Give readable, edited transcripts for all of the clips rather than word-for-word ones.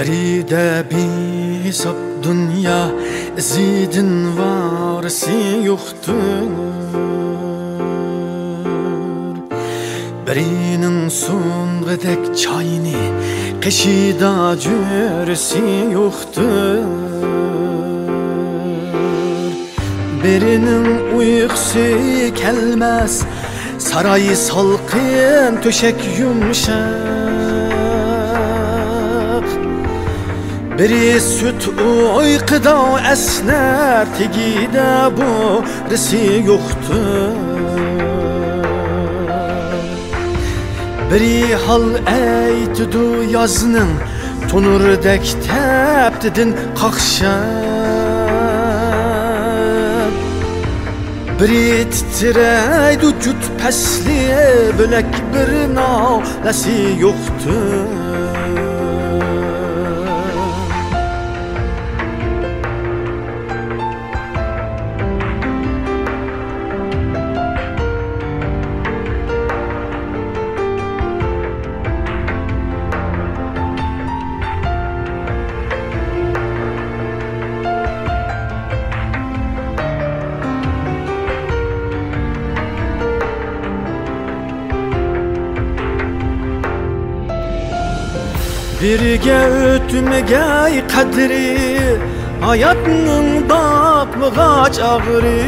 Beride bir hesap dünya zidin varsı yoktur. Birinin sonrədək çayını qeşida cürsi yoktur. Birinin uykusu gelmez, sarayı salkın, töşek yumuşak. Biri süt uykuda esner, tegide bu risi yoktur. Biri hal eytudu yazının, tonurdek teptidin kakşap. Biri titreydu cüt pesli, bölek bir nalesi yoktur. Birge ötmegey kadri, hayatının bakmıgaç ağrı.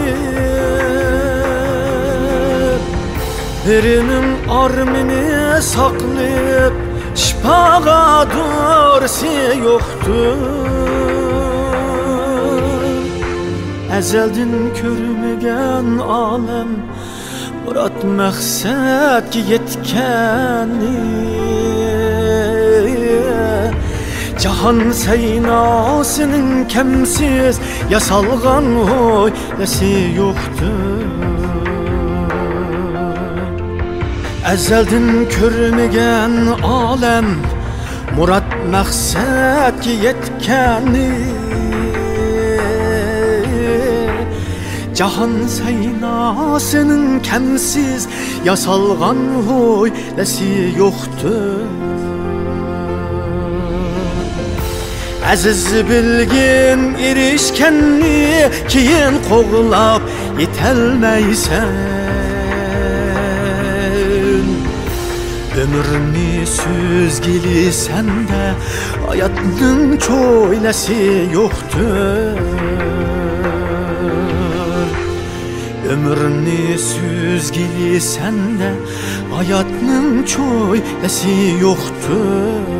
Birinin armini saklayıp şipaga doğrusu yoktur. Ezeldin körmegen alem, murat məqsəd ki yetkəni. Cahan seynasının kemsiz yasalgan hoylesi yoktur. Ezeldin körmegen alem, murat məqsəd ki yetkəni. Cahan seynasının kemsiz yasalgan hoylesi yoktur. Aziz bilgin erişkenni keyin qoğlap yetelmeysen. Ömürni söz gelisen de hayatının çoylesi yoktur. Ömürni söz gelisen de hayatının çoylesi yoktur.